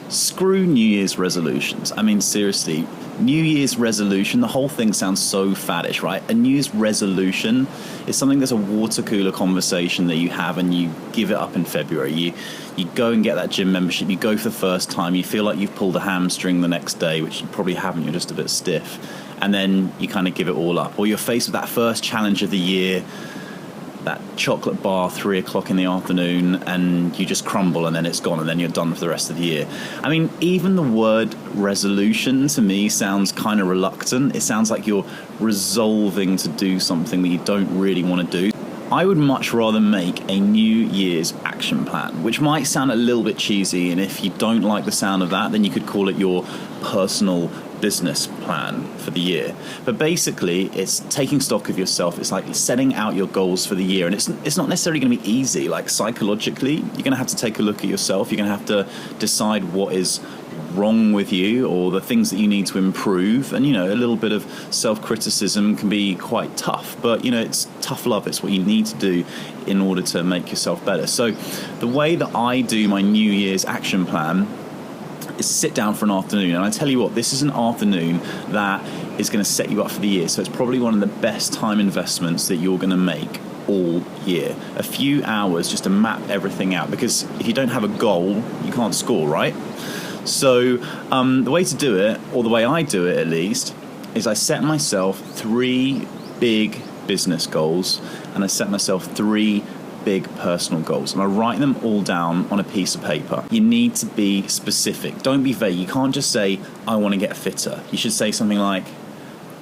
Screw New Year's resolutions. I mean, seriously, New Year's resolution, the whole thing sounds so faddish, right? A New Year's resolution is something that's a water cooler conversation that you have and you give it up in February. You go and get that gym membership, you go for the first time, you feel like you've pulled a hamstring the next day, which you probably haven't, you're just a bit stiff, and then you kind of give it all up. Or you're faced with that first challenge of the year, that chocolate bar 3 o'clock in the afternoon, and you just crumble and then it's gone and then you're done for the rest of the year. I mean, even the word resolution to me sounds kind of reluctant. It sounds like you're resolving to do something that you don't really want to do. I would much rather make a New Year's action plan, which might sound a little bit cheesy, and if you don't like the sound of that, then you could call it your personal business plan for the year. But basically, it's taking stock of yourself. It's like setting out your goals for the year, and it's not necessarily going to be easy. Like, psychologically, you're going to have to take a look at yourself. You're going to have to decide what is wrong with you or the things that you need to improve, and a little bit of self-criticism can be quite tough, but it's tough love. It's what you need to do in order to make yourself better. So the way that I do my New Year's action plan is sit down for an afternoon, and I tell you what, this is an afternoon that is going to set you up for the year. So it's probably one of the best time investments that you're going to make all year. A few hours just to map everything out, because if you don't have a goal, you can't score, right? So the way to do it, or the way I do it at least, is I set myself 3 big business goals, and I set myself 3 big personal goals, and I write them all down on a piece of paper. You need to be specific. Don't be vague. You can't just say, I want to get fitter. You should say something like,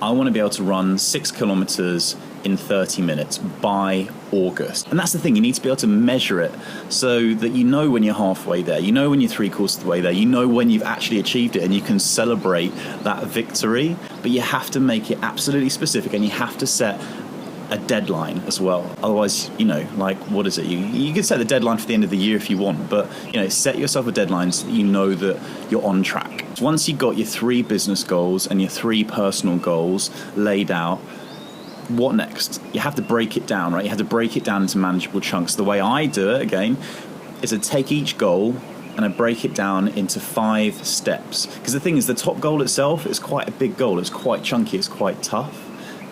I want to be able to run 6 kilometers in 30 minutes by August. And that's the thing, you need to be able to measure it so that you know when you're halfway there, you know when you're 3/4 of the way there, you know when you've actually achieved it, and you can celebrate that victory. But you have to make it absolutely specific, and you have to set a deadline as well. Otherwise, like, what is it? You can set the deadline for the end of the year if you want, but set yourself a deadline so that you know that you're on track. Once you've got your 3 business goals and your 3 personal goals laid out, what next? You have to break it down, right? You have to break it down into manageable chunks. The way I do it, again, is I take each goal and I break it down into 5 steps. Because the thing is, the top goal itself is quite a big goal. It's quite chunky. It's quite tough.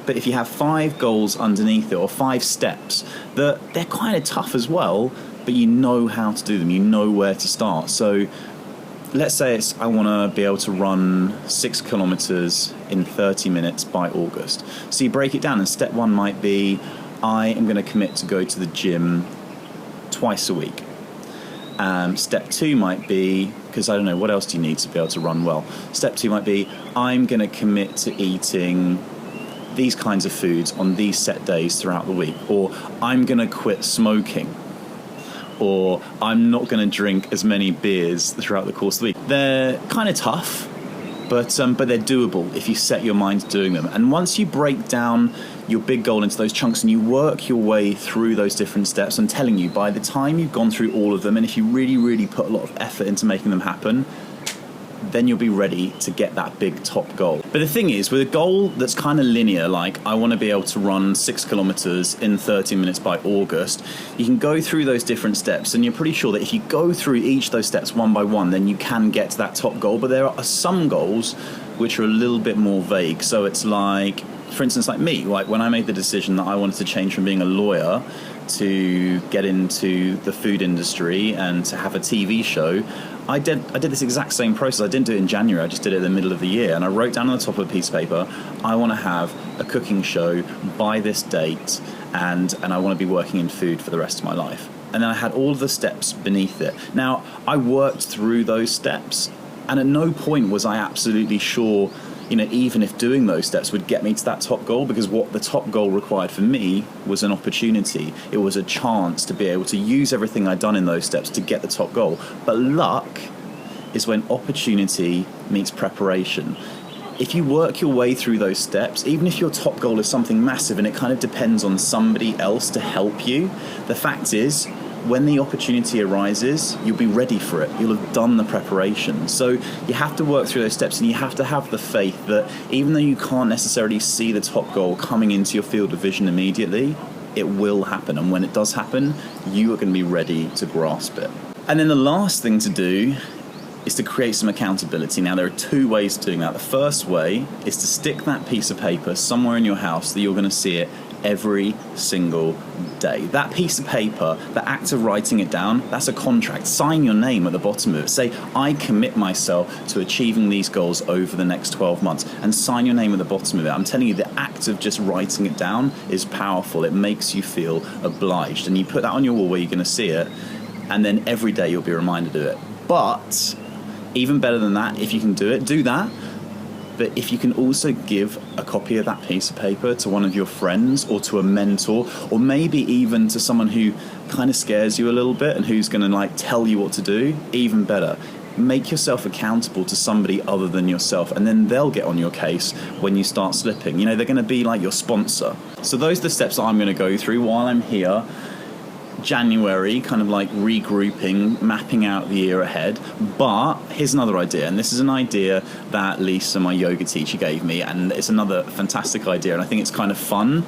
But if you have 5 goals underneath it, or 5 steps, they're kind of tough as well, but you know how to do them. You know where to start. So let's say I want to be able to run 6 kilometers in 30 minutes by August. So you break it down, and step 1 might be, I am going to commit to go to the gym twice a week. Step 2 might be, because I don't know, what else do you need to be able to run well? Step 2 might be, I'm going to commit to eating these kinds of foods on these set days throughout the week, or I'm going to quit smoking, or I'm not going to drink as many beers throughout the course of the week. They're kind of tough, but they're doable if you set your mind to doing them. And once you break down your big goal into those chunks and you work your way through those different steps, I'm telling you, by the time you've gone through all of them, and if you really, really put a lot of effort into making them happen, then you'll be ready to get that big top goal. But the thing is, with a goal that's kind of linear, like I want to be able to run 6 kilometers in 30 minutes by August, you can go through those different steps, and you're pretty sure that if you go through each of those steps one by one, then you can get to that top goal. But there are some goals which are a little bit more vague. So it's like, for instance, like me, like when I made the decision that I wanted to change from being a lawyer to get into the food industry and to have a TV show, I did this exact same process. I didn't do it in January, I just did it in the middle of the year, and I wrote down on the top of a piece of paper, I want to have a cooking show by this date, and I want to be working in food for the rest of my life. And then I had all of the steps beneath it. Now, I worked through those steps, and at no point was I absolutely sure, even if doing those steps would get me to that top goal, because what the top goal required for me was an opportunity. It was a chance to be able to use everything I'd done in those steps to get the top goal. But luck is when opportunity meets preparation. If you work your way through those steps, even if your top goal is something massive and it kind of depends on somebody else to help you, the fact is, when the opportunity arises, you'll be ready for it. You'll have done the preparation. So you have to work through those steps, and you have to have the faith that even though you can't necessarily see the top goal coming into your field of vision immediately, it will happen. And when it does happen, you are going to be ready to grasp it. And then the last thing to do is to create some accountability. Now, there are two ways of doing that. The first way is to stick that piece of paper somewhere in your house that you're going to see it every single day. That piece of paper, the act of writing it down, that's a contract. Sign your name at the bottom of it. Say, I commit myself to achieving these goals over the next 12 months, and sign your name at the bottom of it. I'm telling you, the act of just writing it down is powerful. It makes you feel obliged, and you put that on your wall where you're going to see it, and then every day you'll be reminded of it. But even better than that, if you can do it, do that. But if you can also give a copy of that piece of paper to one of your friends, or to a mentor, or maybe even to someone who kind of scares you a little bit and who's going to like tell you what to do, even better. Make yourself accountable to somebody other than yourself, and then they'll get on your case when you start slipping. You know, they're going to be like your sponsor. So those are the steps that I'm going to go through while I'm here. January, kind of like regrouping, mapping out the year ahead. But here's another idea, and this is an idea that Lisa, my yoga teacher, gave me, and it's another fantastic idea, and I think it's kind of fun,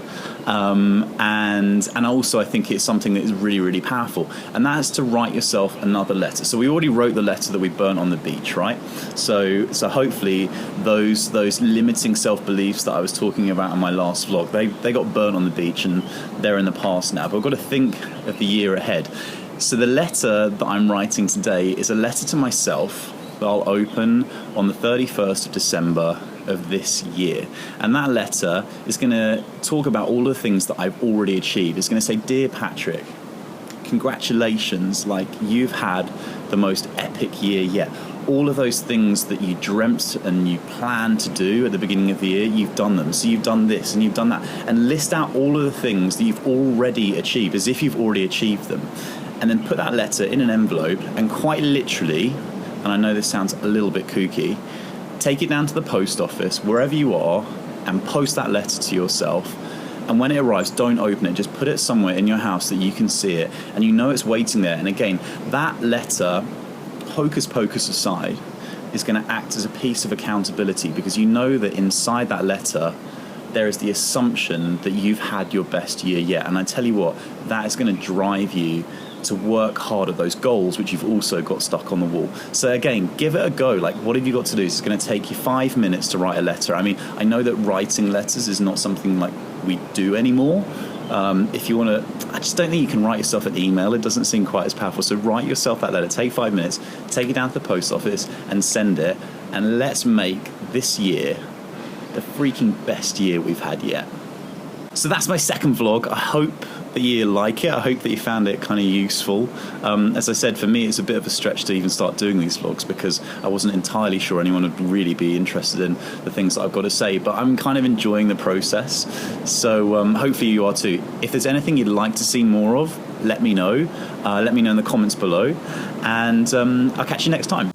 and also I think it's something that is really, really powerful, and that's to write yourself another letter. So we already wrote the letter that we burnt on the beach, right? So hopefully those limiting self-beliefs that I was talking about in my last vlog, they got burnt on the beach, and they're in the past now, but I've got to think of the year ahead. So the letter that I'm writing today is a letter to myself that I'll open on the 31st of December of this year. And that letter is going to talk about all the things that I've already achieved. It's going to say, Dear Patrick, congratulations, like you've had the most epic year yet. All of those things that you dreamt and you planned to do at the beginning of the year, you've done them. So you've done this and you've done that. And list out all of the things that you've already achieved, as if you've already achieved them. And then put that letter in an envelope, and quite literally, and I know this sounds a little bit kooky, take it down to the post office, wherever you are, and post that letter to yourself. And when it arrives, don't open it. Just put it somewhere in your house that you can see it, and you know it's waiting there. And again, that letter, hocus pocus aside, is going to act as a piece of accountability, because you know that inside that letter there is the assumption that you've had your best year yet. And I tell you what, that is going to drive you to work hard at those goals which you've also got stuck on the wall. So again, give it a go. Like, what have you got to do? It's going to take you 5 minutes to write a letter. I mean, I know that writing letters is not something like we do anymore. If you want to, I just don't think you can write yourself an email. It doesn't seem quite as powerful. So write yourself that letter, take 5 minutes, take it down to the post office and send it. And let's make this year the freaking best year we've had yet. So that's my second vlog. I hope that you like it. I hope that you found it kind of useful. As I said, for me, it's a bit of a stretch to even start doing these vlogs, because I wasn't entirely sure anyone would really be interested in the things that I've got to say, but I'm kind of enjoying the process. So hopefully you are too. If there's anything you'd like to see more of, let me know. Let me know in the comments below, and I'll catch you next time.